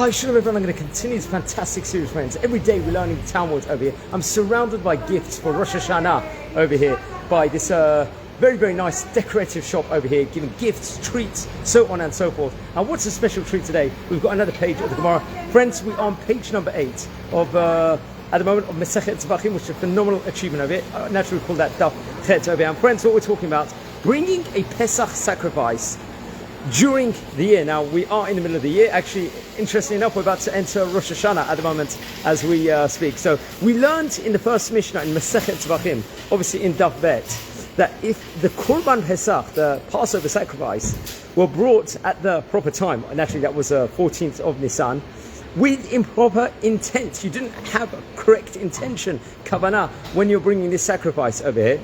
Hi, Shalom everyone. I'm going to continue this fantastic series, friends. Every day we're learning the Talmud over here. I'm surrounded by gifts for Rosh Hashanah over here by this very, very nice decorative shop over here, giving gifts, treats, so on and so forth. And what's the special treat today? We've got another page of the Gemara. Friends, we're on page number 8 of, at the moment, of Masechet Zevachim, which is a phenomenal achievement over here. Naturally, we call that Daf over here. And friends, what we're talking about, bringing a Pesach sacrifice during the year. Now, we are in the middle of the year. Actually, interestingly enough, we're about to enter Rosh Hashanah at the moment as we speak. So we learned in the first Mishnah in Masechet Zevachim, obviously in Daf Bet, that if the Korban Pesach, the Passover sacrifice, were brought at the proper time, and actually that was 14th of Nisan, with improper intent, you didn't have a correct intention, kavanah, when you're bringing this sacrifice over here,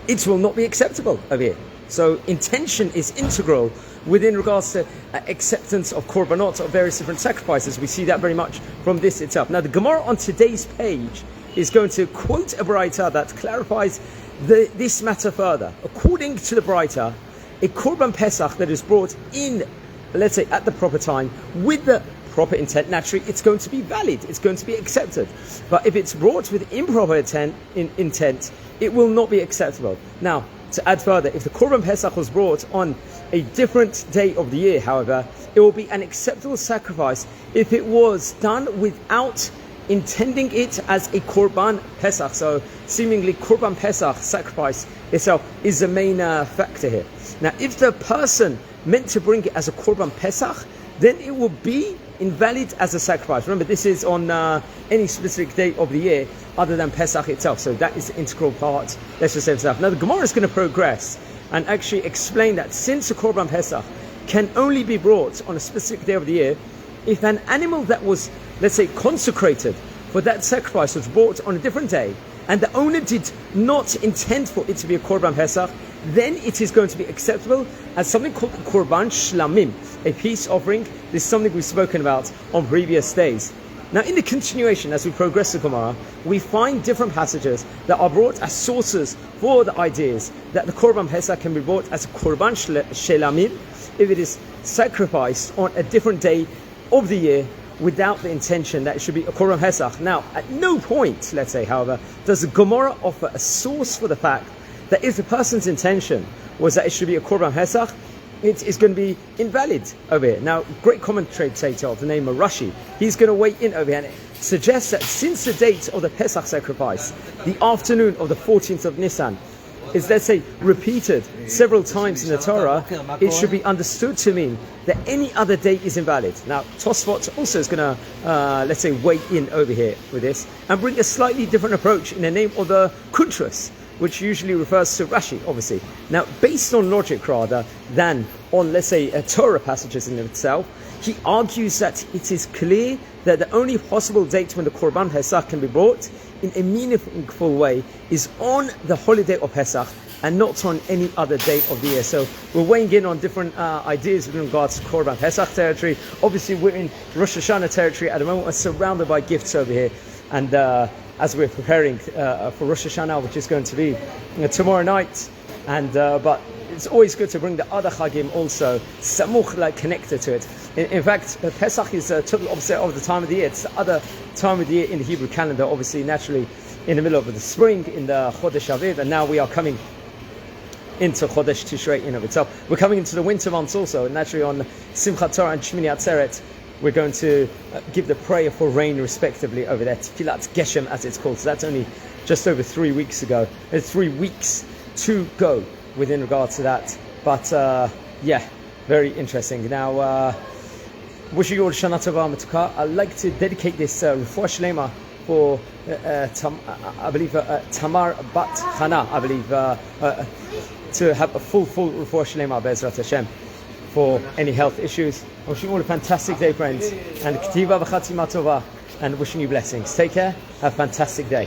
it will not be acceptable over here. So intention is integral within regards to acceptance of korbanot, of various different sacrifices. We see that very much from this itself. Now the Gemara on today's page is going to quote a Braita that clarifies this matter further. According to the Braita, a korban pesach that is brought in, let's say, at the proper time, with the proper intent, naturally it's going to be valid, it's going to be accepted. But if it's brought with improper intent, it will not be acceptable. Now, to add further, if the Korban Pesach was brought on a different day of the year, however, it will be an acceptable sacrifice if it was done without intending it as a Korban Pesach. So, seemingly, Korban Pesach sacrifice itself is the main factor here. Now, if the person meant to bring it as a Korban Pesach, then it will be invalid as a sacrifice. Remember, this is on any specific day of the year other than Pesach itself. So that is the integral part. Let's just say stuff. Now the Gemara is going to progress and actually explain that since the Korban Pesach can only be brought on a specific day of the year, if an animal that was, let's say, consecrated for that sacrifice was brought on a different day, and the owner did not intend for it to be a Korban Pesach, then it is going to be acceptable as something called Korban Shlamim, a peace offering. This is something we've spoken about on previous days. Now, in the continuation, as we progress the Gemara, we find different passages that are brought as sources for the ideas that the Korban Pesach can be brought as a Korban Shlamim if it is sacrificed on a different day of the year without the intention that it should be a Korban Pesach. Now, at no point, let's say, however, does the Gemara offer a source for the fact that if the person's intention was that it should be a Korban Pesach, it is going to be invalid over here. Now, great commentator of the name of Rashi, he's going to weigh in over here and suggests that since the date of the Pesach sacrifice, the afternoon of the 14th of Nisan, is, let's say, repeated several times in the Torah, it should be understood to mean that any other day is invalid. Now, Tosfot also is going to, let's say, weigh in over here with this and bring a slightly different approach in the name of the Kuntras, which usually refers to Rashi, obviously. Now, based on logic rather than on, let's say, Torah passages in itself, he argues that it is clear that the only possible date when the Korban Pesach can be brought in a meaningful way is on the holiday of Pesach and not on any other day of the year. So we're weighing in on different ideas with regards to Korban Pesach territory. Obviously, we're in Rosh Hashanah territory at the moment. We're surrounded by gifts over here. And as we're preparing for Rosh Hashanah, which is going to be tomorrow night, and but it's always good to bring the other Chagim also, samuch, like connected to it. In fact, Pesach is total opposite of the time of the year. It's the other time of the year in the Hebrew calendar, obviously, naturally, in the middle of the spring, in the Chodesh Aviv, and now we are coming into Chodesh Tishrei in of itself. We're coming into the winter months also, and naturally on Simchat Torah and Shmini Atzeret, we're going to give the prayer for rain respectively over there. Tfilat Geshem, as it's called. So that's only just over 3 weeks ago. There's 3 weeks to go within regards to that. But yeah, very interesting. Now, wishing you all Shana Tova Matuka. I'd like to dedicate this Refuah Shlema for I believe Tamar Bat Chana, I believe, to have a full Refuah Shlema Be'ezrat Hashem for any health issues. I'm wishing you all a fantastic day, friends, and K'tiva V'chatzima Tova, and wishing you blessings. Take care, have a fantastic day.